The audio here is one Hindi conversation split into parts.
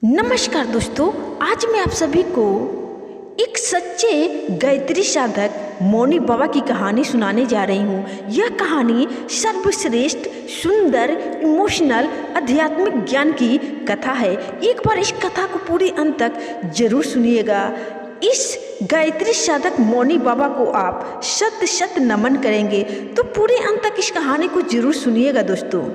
नमस्कार दोस्तों, आज मैं आप सभी को एक सच्चे गायत्री साधक मौनी बाबा की कहानी सुनाने जा रही हूँ। यह कहानी सर्वश्रेष्ठ, सुंदर, इमोशनल, आध्यात्मिक ज्ञान की कथा है। एक बार इस कथा को पूरी अंत तक जरूर सुनिएगा। इस गायत्री साधक मौनी बाबा को आप शत शत नमन करेंगे, तो पूरे अंत तक इस कहानी को जरूर सुनिएगा दोस्तों।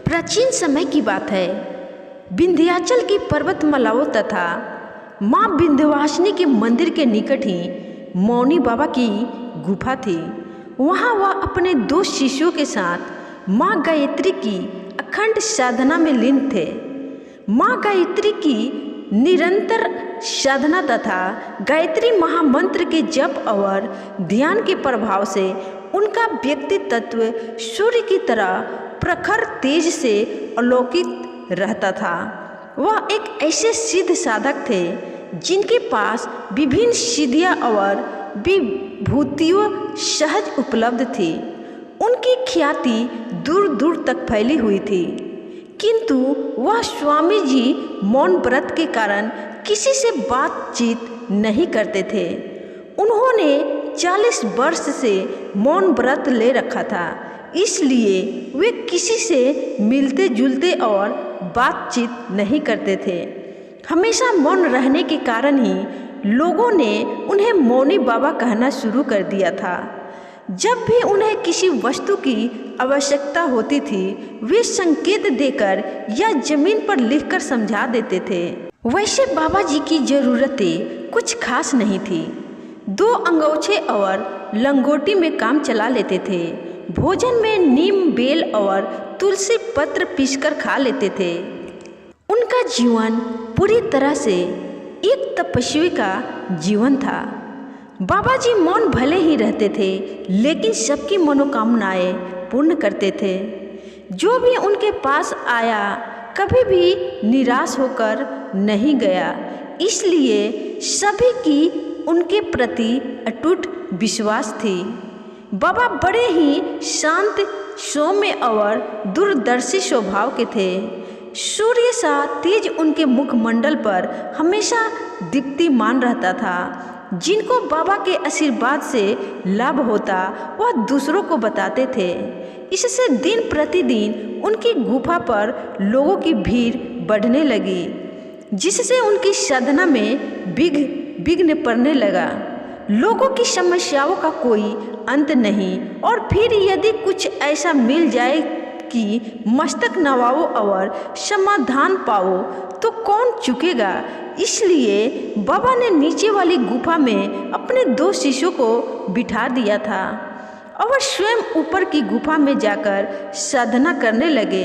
प्राचीन समय की बात है। विंध्याचल की पर्वतमालाओं तथा माँ विंध्यवासिनी के मंदिर के निकट ही मौनी बाबा की गुफा थी। वहाँ वह अपने 2 शिष्यों के साथ माँ गायत्री की अखंड साधना में लीन थे। माँ गायत्री की निरंतर साधना तथा गायत्री महामंत्र के जप और ध्यान के प्रभाव से उनका व्यक्तित्व सूर्य की तरह प्रखर तेज से अलौकिक रहता था। वह एक ऐसे सिद्ध साधक थे जिनके पास विभिन्न सिद्धियाँ और विभूतियों सहज उपलब्ध थी। उनकी ख्याति दूर दूर तक फैली हुई थी, किंतु वह स्वामी जी मौन व्रत के कारण किसी से बातचीत नहीं करते थे। उन्होंने 40 वर्ष से मौन व्रत ले रखा था, इसलिए वे किसी से मिलते जुलते और बातचीत नहीं करते थे। हमेशा मौन रहने के कारण ही लोगों ने उन्हें मौनी बाबा कहना शुरू कर दिया था। जब भी उन्हें किसी वस्तु की आवश्यकता होती थी, वे संकेत देकर या जमीन पर लिखकर समझा देते थे। वैसे बाबा जी की जरूरतें कुछ खास नहीं थी। 2 अंगोछे और लंगोटी में काम चला लेते थे। भोजन में नीम, बेल और तुलसी पत्र पीसकर खा लेते थे। उनका जीवन पूरी तरह से एक तपस्वी का जीवन था। बाबा जी मौन भले ही रहते थे, लेकिन सबकी मनोकामनाएं पूर्ण करते थे। जो भी उनके पास आया कभी भी निराश होकर नहीं गया, इसलिए सभी की उनके प्रति अटूट विश्वास थी। बाबा बड़े ही शांत, सौम्य और दूरदर्शी स्वभाव के थे। सूर्य सा तेज उनके मुखमंडल पर हमेशा दीप्तिमान रहता था। जिनको बाबा के आशीर्वाद से लाभ होता, वह दूसरों को बताते थे। इससे दिन प्रतिदिन उनकी गुफा पर लोगों की भीड़ बढ़ने लगी, जिससे उनकी साधना में विघ्न पड़ने लगा। लोगों की समस्याओं का कोई अंत नहीं, और फिर यदि कुछ ऐसा मिल जाए कि मस्तक नवाओ और समाधान पाओ, तो कौन चुकेगा। इसलिए बाबा ने नीचे वाली गुफा में अपने 2 शिष्यों को बिठा दिया था और स्वयं ऊपर की गुफा में जाकर साधना करने लगे।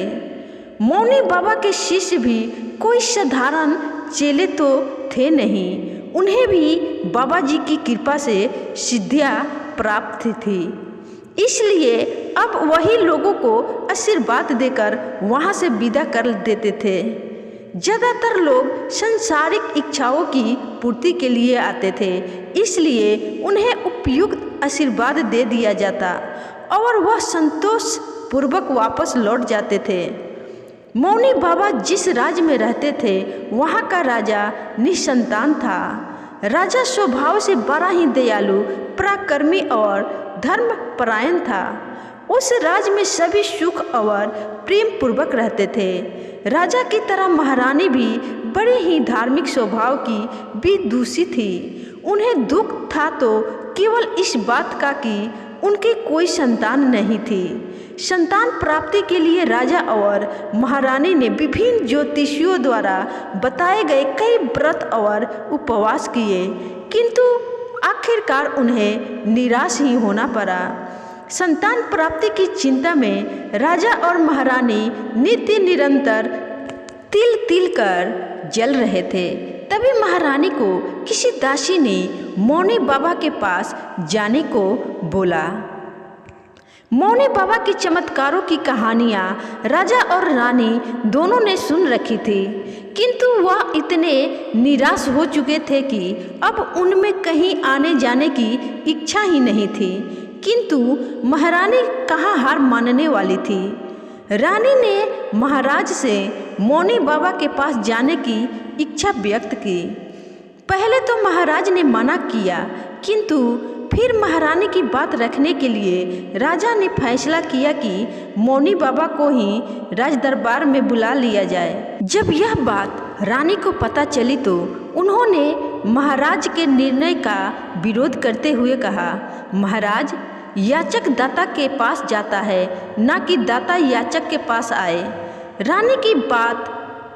मौनी बाबा के शिष्य भी कोई साधारण चेले तो थे नहीं। उन्हें भी बाबा जी की कृपा से सिद्धियाँ प्राप्त थी, इसलिए अब वही लोगों को आशीर्वाद देकर वहाँ से विदा कर देते थे। ज़्यादातर लोग सांसारिक इच्छाओं की पूर्ति के लिए आते थे, इसलिए उन्हें उपयुक्त आशीर्वाद दे दिया जाता और वह संतोष पूर्वक वापस लौट जाते थे। मौनी बाबा जिस राज्य में रहते थे, वहाँ का राजा निसंतान था। राजा स्वभाव से बड़ा ही दयालु, पराक्रमी और धर्मपरायण था। उस राज्य में सभी सुख और प्रेम पूर्वक रहते थे। राजा की तरह महारानी भी बड़े ही धार्मिक स्वभाव की विदुषी थी। उन्हें दुख था तो केवल इस बात का कि उनकी कोई संतान नहीं थी। संतान प्राप्ति के लिए राजा और महारानी ने विभिन्न ज्योतिषियों द्वारा बताए गए कई व्रत और उपवास किए, किंतु आखिरकार उन्हें निराश ही होना पड़ा। संतान प्राप्ति की चिंता में राजा और महारानी नित्य निरंतर तिल तिल कर जल रहे थे। तभी महारानी को किसी दासी ने मौनी बाबा के पास जाने को बोला। मौनी बाबा के चमत्कारों की कहानियाँ राजा और रानी दोनों ने सुन रखी थी, किंतु वह इतने निराश हो चुके थे कि अब उनमें कहीं आने जाने की इच्छा ही नहीं थी। किंतु महारानी कहाँ हार मानने वाली थी। रानी ने महाराज से मौनी बाबा के पास जाने की इच्छा व्यक्त की। पहले तो महाराज ने मना किया, किंतु फिर महारानी की बात रखने के लिए राजा ने फैसला किया कि मौनी बाबा को ही राजदरबार में बुला लिया जाए। जब यह बात रानी को पता चली तो उन्होंने महाराज के निर्णय का विरोध करते हुए कहा, महाराज, याचक दाता के पास जाता है, न कि दाता याचक के पास आए। रानी की बात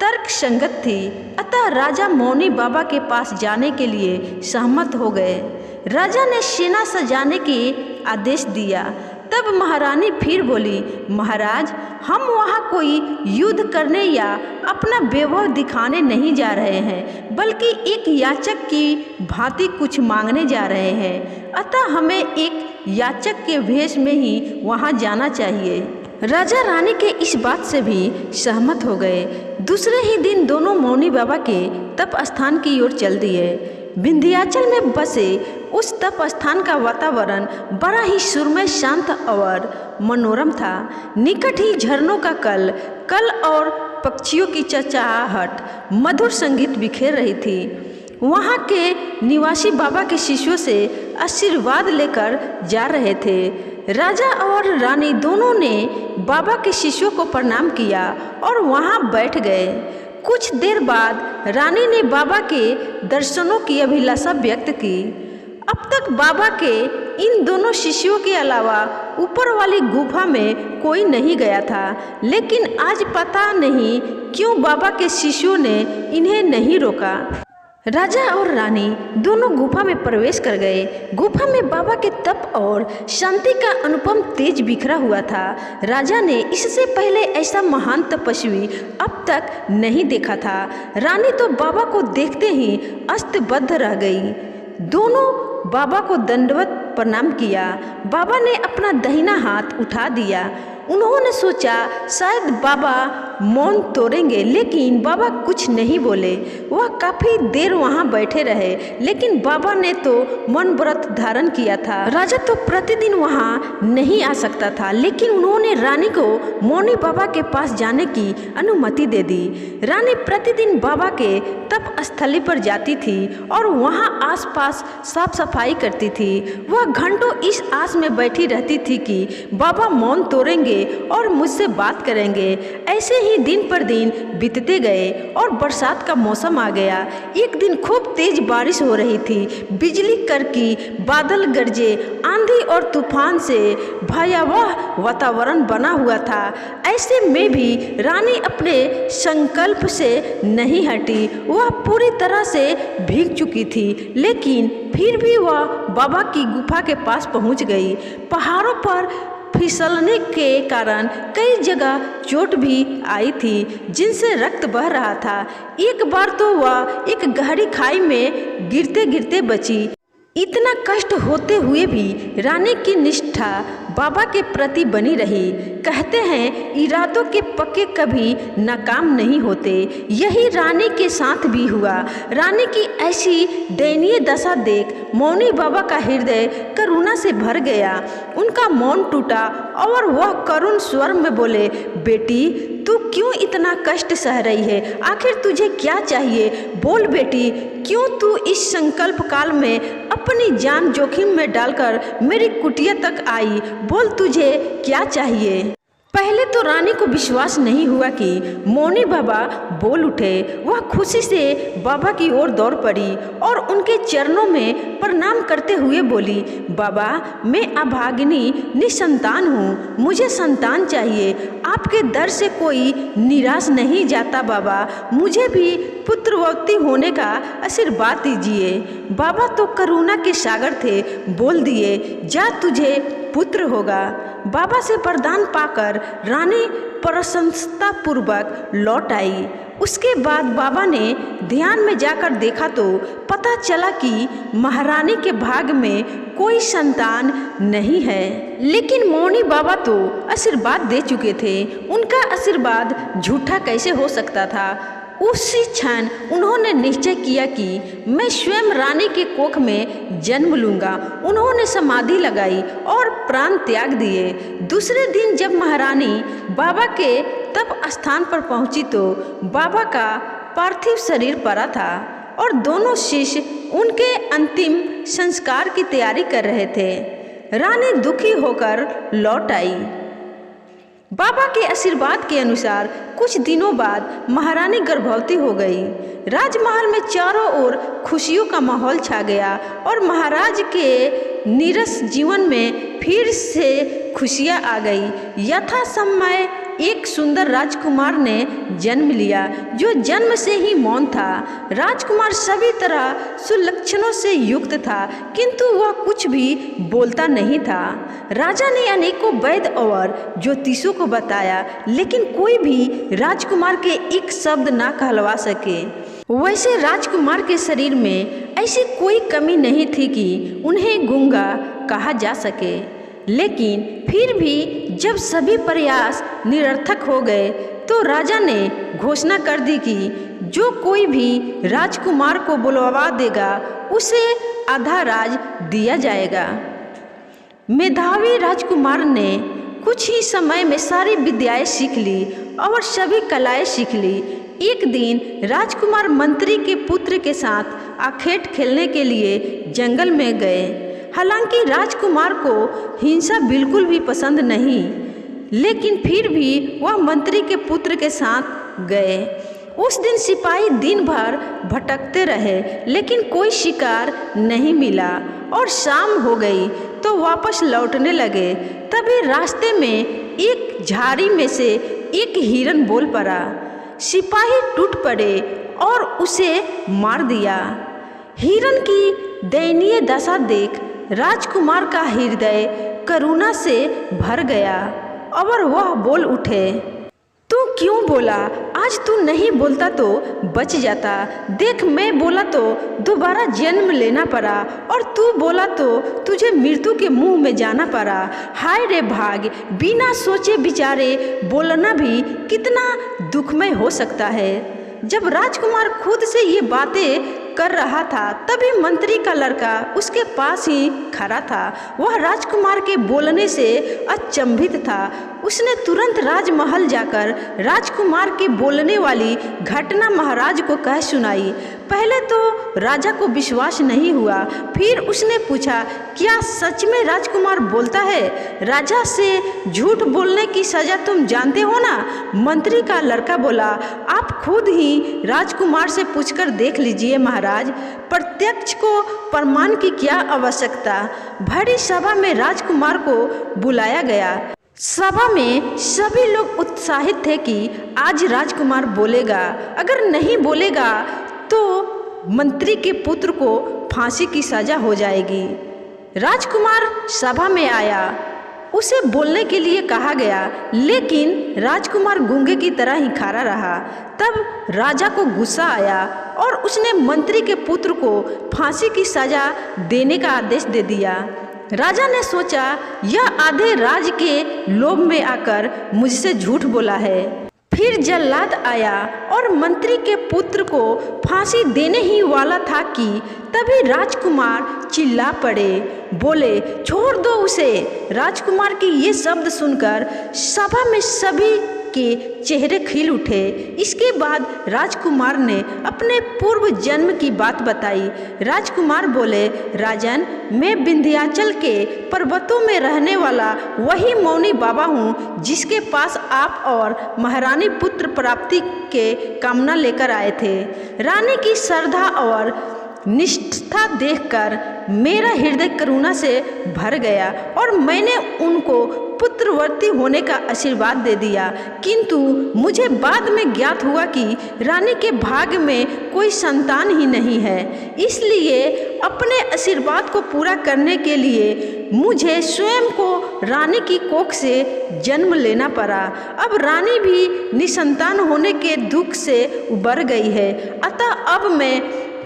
तर्क संगत थी, अतः राजा मौनी बाबा के पास जाने के लिए सहमत हो गए। राजा ने सेना सजाने के आदेश दिया। तब महारानी फिर बोली, महाराज, हम वहाँ कोई युद्ध करने या अपना वैभव दिखाने नहीं जा रहे हैं, बल्कि एक याचक की भांति कुछ मांगने जा रहे हैं, अतः हमें एक याचक के भेष में ही वहाँ जाना चाहिए। राजा रानी के इस बात से भी सहमत हो गए। दूसरे ही दिन दोनों मौनी बाबा के तप स्थान की ओर चल दिए। विंध्याचल में बसे उस तप स्थान का वातावरण बड़ा ही सुरमय, शांत और मनोरम था। निकट ही झरनों का कल और पक्षियों की चहचहाहट मधुर संगीत बिखेर रही थी। वहाँ के निवासी बाबा के शिष्यों से आशीर्वाद लेकर जा रहे थे। राजा और रानी दोनों ने बाबा के शिष्यों को प्रणाम किया और वहाँ बैठ गए। कुछ देर बाद रानी ने बाबा के दर्शनों की अभिलाषा व्यक्त की। अब तक बाबा के इन दोनों शिष्यों के अलावा ऊपर वाली गुफा में कोई नहीं गया था, लेकिन आज पता नहीं क्यों बाबा के शिष्यों ने इन्हें नहीं रोका। राजा और रानी दोनों गुफा में प्रवेश कर गए। गुफा में बाबा के तप और शांति का अनुपम तेज बिखरा हुआ था। राजा ने इससे पहले ऐसा महान तपस्वी अब तक नहीं देखा था। रानी तो बाबा को देखते ही अस्तबद्ध रह गई। दोनों बाबा को दंडवत प्रणाम किया। बाबा ने अपना दाहिना हाथ उठा दिया। उन्होंने सोचा शायद बाबा मौन तोड़ेंगे, लेकिन बाबा कुछ नहीं बोले। वह काफ़ी देर वहाँ बैठे रहे, लेकिन बाबा ने तो मौन व्रत धारण किया था। राजा तो प्रतिदिन वहाँ नहीं आ सकता था, लेकिन उन्होंने रानी को मौनी बाबा के पास जाने की अनुमति दे दी। रानी प्रतिदिन बाबा के तप स्थली पर जाती थी और वहाँ आसपास साफ सफाई करती थी। वह घंटों इस आस में बैठी रहती थी कि बाबा मौन तोड़ेंगे और मुझसे बात करेंगे। ऐसे ही दिन पर दिन बीतते गए और बरसात का मौसम आ गया। एक दिन खूब तेज बारिश हो रही थी। बिजली कड़की, बादल गरजे, आंधी और तूफान से भयावह वातावरण बना हुआ था। ऐसे में भी रानी अपने संकल्प से नहीं हटी। वह पूरी तरह से भीग चुकी थी, लेकिन फिर भी वह बाबा की गुफा के पास पहुंच गई। पहाड़ों पर फिसलने के कारण कई जगह चोट भी आई थी, जिनसे रक्त बह रहा था। एक बार तो वह एक गहरी खाई में गिरते गिरते बची। इतना कष्ट होते हुए भी रानी की निष्ठा बाबा के प्रति बनी रही। कहते हैं इरादों के पक्के कभी नाकाम नहीं होते। यही रानी के साथ भी हुआ। रानी की ऐसी दयनीय दशा देख मौनी बाबा का हृदय करुणा से भर गया। उनका मौन टूटा और वह करुण स्वर में बोले, बेटी, तू क्यों इतना कष्ट सह रही है? आखिर तुझे क्या चाहिए? बोल बेटी, क्यों तू इस संकल्प काल में अपनी जान जोखिम में डालकर मेरी कुटिया तक आई? बोल, तुझे क्या चाहिए? पहले तो रानी को विश्वास नहीं हुआ कि मौनी बाबा बोल उठे। वह खुशी से बाबा की ओर दौड़ पड़ी और उनके चरणों में प्रणाम करते हुए बोली, बाबा, मैं अभागिनी निसंतान हूँ, मुझे संतान चाहिए। आपके दर से कोई निराश नहीं जाता बाबा, मुझे भी पुत्रवती होने का आशीर्वाद दीजिए। बाबा तो करुणा के सागर थे। बोल दिए, जा, तुझे पुत्र होगा। बाबा से वरदान पाकर रानी प्रसन्नतापूर्वक लौट आई। उसके बाद बाबा ने ध्यान में जाकर देखा तो पता चला कि महारानी के भाग में कोई संतान नहीं है। लेकिन मौनी बाबा तो आशीर्वाद दे चुके थे। उनका आशीर्वाद झूठा कैसे हो सकता था? उसी क्षण उन्होंने निश्चय किया कि मैं स्वयं रानी के कोख में जन्म लूँगा। उन्होंने समाधि लगाई और प्राण त्याग दिए। दूसरे दिन जब महारानी बाबा के तप स्थान पर पहुंची तो बाबा का पार्थिव शरीर पड़ा था और दोनों शिष्य उनके अंतिम संस्कार की तैयारी कर रहे थे। रानी दुखी होकर लौट आई। बाबा के आशीर्वाद के अनुसार कुछ दिनों बाद महारानी गर्भवती हो गई। राजमहल में चारों ओर खुशियों का माहौल छा गया और महाराज के नीरस जीवन में फिर से खुशियां आ गई। यथा समय एक सुंदर राजकुमार ने जन्म लिया जो जन्म से ही मौन था। राजकुमार सभी तरह सुलक्षणों से युक्त था किंतु वह कुछ भी बोलता नहीं था। राजा ने अनेकों वैद्य और ज्योतिषों को बताया लेकिन कोई भी राजकुमार के एक शब्द ना कहलवा सके। वैसे राजकुमार के शरीर में ऐसी कोई कमी नहीं थी कि उन्हें गूंगा कहा जा सके। लेकिन फिर भी जब सभी प्रयास निरर्थक हो गए तो राजा ने घोषणा कर दी कि जो कोई भी राजकुमार को बुलवा देगा उसे आधा राज दिया जाएगा। मेधावी राजकुमार ने कुछ ही समय में सारी विद्याएं सीख ली और सभी कलाएं सीख ली। एक दिन राजकुमार मंत्री के पुत्र के साथ आखेट खेलने के लिए जंगल में गए। हालांकि राजकुमार को हिंसा बिल्कुल भी पसंद नहीं, लेकिन फिर भी वह मंत्री के पुत्र के साथ गए। उस दिन सिपाही दिन भर भटकते रहे लेकिन कोई शिकार नहीं मिला और शाम हो गई तो वापस लौटने लगे। तभी रास्ते में एक झाड़ी में से एक हिरन बोल पड़ा। सिपाही टूट पड़े और उसे मार दिया। हिरन की दयनीय दशा देख राजकुमार का हृदय करुणा से भर गया और वह बोल उठे, तू क्यों बोला? आज तू नहीं बोलता तो बच जाता। देख, मैं बोला तो दोबारा जन्म लेना पड़ा और तू बोला तो तुझे मृत्यु के मुंह में जाना पड़ा। हाय रे भाग्य, बिना सोचे विचारे बोलना भी कितना दुखमय हो सकता है। जब राजकुमार खुद से ये बातें कर रहा था तभी मंत्री का लड़का उसके पास ही खड़ा था। वह राजकुमार के बोलने से अचंभित था। उसने तुरंत राजमहल जाकर राजकुमार के बोलने वाली घटना महाराज को कह सुनाई। पहले तो राजा को विश्वास नहीं हुआ, फिर उसने पूछा, क्या सच में राजकुमार बोलता है? राजा से झूठ बोलने की सजा तुम जानते हो ना? मंत्री का लड़का बोला, आप खुद ही राजकुमार से पूछकर देख लीजिए महाराज, प्रत्यक्ष को प्रमाण की क्या आवश्यकता। भरी सभा में राजकुमार को बुलाया गया। सभा में सभी लोग उत्साहित थे कि आज राजकुमार बोलेगा, अगर नहीं बोलेगा तो मंत्री के पुत्र को फांसी की सजा हो जाएगी। राजकुमार सभा में आया, उसे बोलने के लिए कहा गया लेकिन राजकुमार गूंगे की तरह ही खड़ा रहा। तब राजा को गुस्सा आया और उसने मंत्री के पुत्र को फांसी की सजा देने का आदेश दे दिया। राजा ने सोचा, यह आधे राज के लोभ में आकर मुझसे झूठ बोला है। फिर जल्लाद आया और मंत्री के पुत्र को फांसी देने ही वाला था कि तभी राजकुमार चिल्ला पड़े, बोले, छोड़ दो उसे। राजकुमार के ये शब्द सुनकर सभा में सभी के चेहरे खिल उठे। इसके बाद राजकुमार ने अपने पूर्व जन्म की बात बताई। राजकुमार बोले, राजन, मैं विंध्याचल के पर्वतों में रहने वाला वही मौनी बाबा हूँ जिसके पास आप और महारानी पुत्र प्राप्ति के कामना लेकर आए थे। रानी की श्रद्धा और निष्ठा देखकर मेरा हृदय करुणा से भर गया और मैंने उनको पुत्रवती होने का आशीर्वाद दे दिया। किंतु मुझे बाद में ज्ञात हुआ कि रानी के भाग्य में कोई संतान ही नहीं है। इसलिए अपने आशीर्वाद को पूरा करने के लिए मुझे स्वयं को रानी की कोख से जन्म लेना पड़ा। अब रानी भी निसंतान होने के दुख से उबर गई है, अतः अब मैं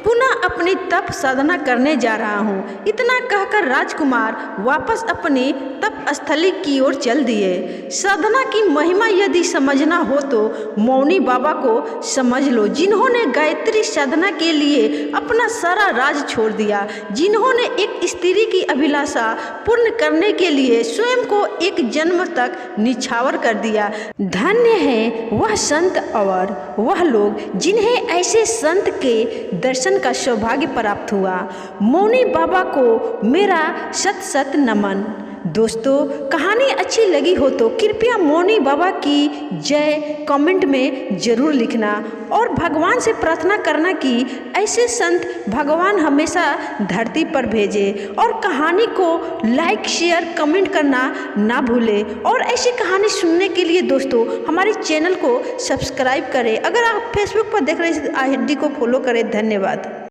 पुनः अपनी तप साधना करने जा रहा हूँ। इतना कहकर राजकुमार वापस अपने तप स्थली की ओर चल दिए। साधना की महिमा यदि समझना हो तो मौनी बाबा को समझ लो, जिन्होंने गायत्री साधना के लिए अपना सारा राज छोड़ दिया, जिन्होंने एक स्त्री की अभिलाषा पूर्ण करने के लिए स्वयं को एक जन्म तक निछावर कर दिया। धन्य है वह संत और वह लोग जिन्हें ऐसे संत के दर्शन का सौभाग्य प्राप्त हुआ। मौनी बाबा को मेरा शत शत नमन। दोस्तों, कहानी अच्छी लगी हो तो कृपया मौनी बाबा की जय कमेंट में ज़रूर लिखना और भगवान से प्रार्थना करना कि ऐसे संत भगवान हमेशा धरती पर भेजे। और कहानी को लाइक शेयर कमेंट करना ना भूलें। और ऐसी कहानी सुनने के लिए दोस्तों हमारे चैनल को सब्सक्राइब करें। अगर आप फेसबुक पर देख रहे हैं, आईडी को फॉलो करें। धन्यवाद।